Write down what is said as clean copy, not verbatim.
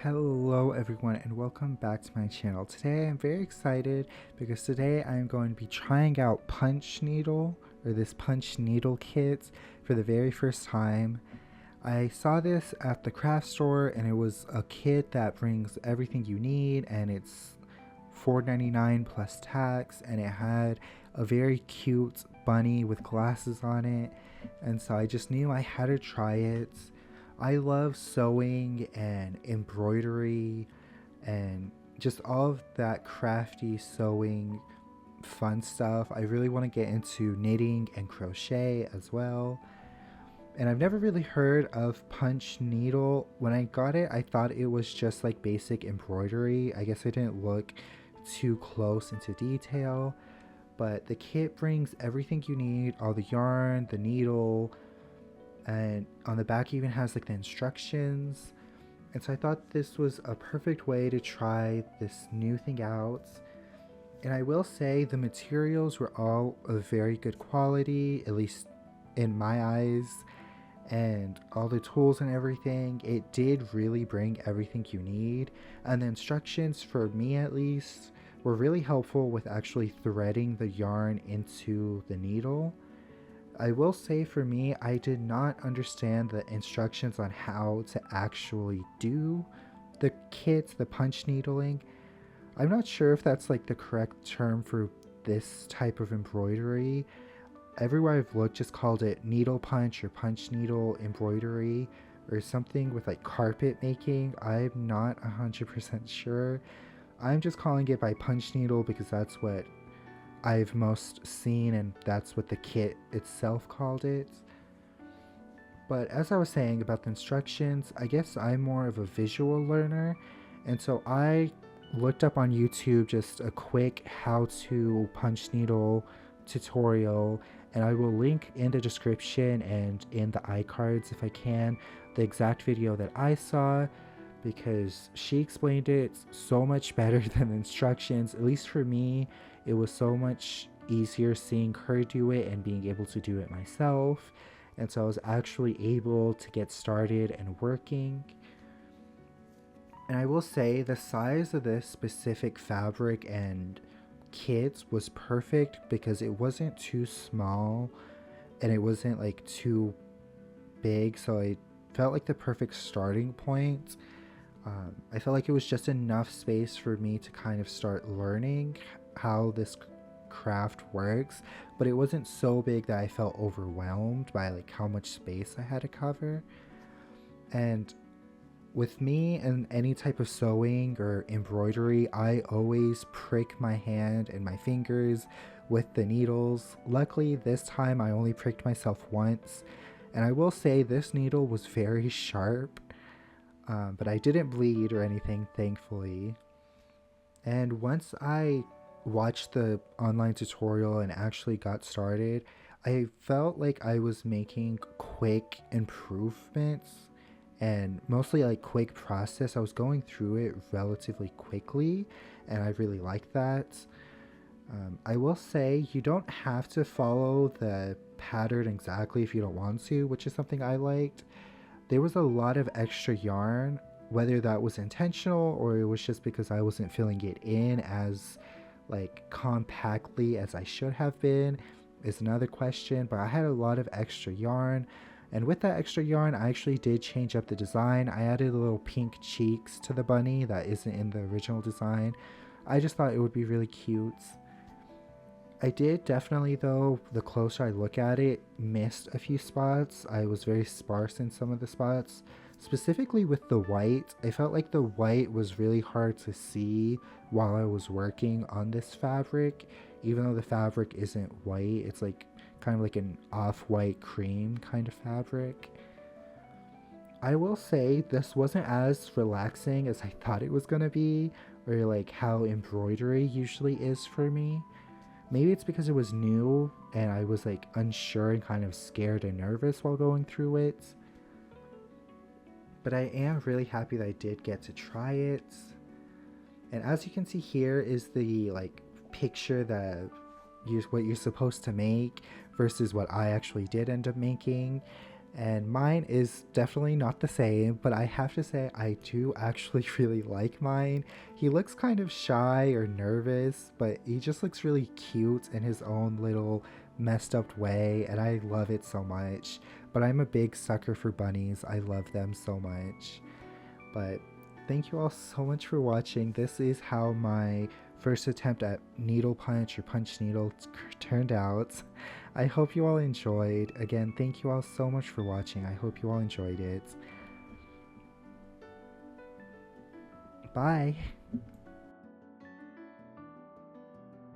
Hello everyone and welcome back to my channel. Today I'm very excited because today I'm going to be trying out punch needle or this punch needle kit for the very first time. I saw this at the craft store and it was a kit that brings everything you need and it's $4.99 plus tax, and it had a very cute bunny with glasses on it, and so I just knew I had to try it. I love sewing and embroidery and just all of that crafty sewing fun stuff. I really want to get into knitting and crochet as well. And I've never really heard of punch needle. When I got it, I thought it was just like basic embroidery. I guess I didn't look too close into detail. But the kit brings everything you need, all the yarn, the needle, and on the back even has like the instructions. And so I thought this was a perfect way to try this new thing out. And I will say the materials were all of very good quality, at least in my eyes, and all the tools and everything. It did really bring everything you need, and the instructions, for me at least, were really helpful with actually threading the yarn into the needle. I will say for me, I did not understand the instructions on how to actually do the kit, the punch needling. I'm not sure if that's like the correct term for this type of embroidery. Everywhere I've looked just called it needle punch or punch needle embroidery or something with like carpet making. I'm not 100% sure. I'm just calling it by punch needle because that's what I've most seen, and that's what the kit itself called it. But as I was saying about the instructions, I guess I'm more of a visual learner, and so I looked up on YouTube just a quick how to punch needle tutorial, and I will link in the description and in the iCards if I can the exact video that I saw, because she explained it so much better than the instructions. At least for me, it was so much easier seeing her do it and being able to do it myself. And so I was actually able to get started and working. And I will say the size of this specific fabric and kit was perfect because it wasn't too small and it wasn't like too big. So it felt like the perfect starting point. I felt like it was just enough space for me to kind of start learning how this craft works, but it wasn't so big that I felt overwhelmed by like how much space I had to cover. And with me and any type of sewing or embroidery, I always prick my hand and my fingers with the needles. Luckily this time I only pricked myself once, and I will say this needle was very sharp. But I didn't bleed or anything, thankfully. And once I watched the online tutorial and actually got started, I felt like I was making quick improvements and mostly like quick process. I was going through it relatively quickly, and I really liked that. I will say you don't have to follow the pattern exactly if you don't want to, which is something I liked. There was a lot of extra yarn, whether that was intentional or it was just because I wasn't filling it in as like compactly as I should have been is another question, but I had a lot of extra yarn, and with that extra yarn I actually did change up the design. I added little pink cheeks to the bunny that isn't in the original design. I just thought it would be really cute. I did definitely, though, the closer I look at it, missed a few spots. I was very sparse in some of the spots. Specifically with the white, I felt like the white was really hard to see while I was working on this fabric. Even though the fabric isn't white, it's like kind of like an off-white cream kind of fabric. I will say this wasn't as relaxing as I thought it was gonna be, or like how embroidery usually is for me. Maybe it's because it was new and I was like unsure and kind of scared and nervous while going through it. But I am really happy that I did get to try it. And as you can see here is the like picture that what you're supposed to make versus what I actually did end up making. And mine is definitely not the same, but I have to say I do actually really like mine. He looks kind of shy or nervous, but he just looks really cute in his own little messed up way, and I love it so much. But I'm a big sucker for bunnies. I love them so much. But thank you all so much for watching. This is how my first attempt at needle punch or punch needle turned out. I hope you all enjoyed. Again, thank you all so much for watching. I hope you all enjoyed it. Bye.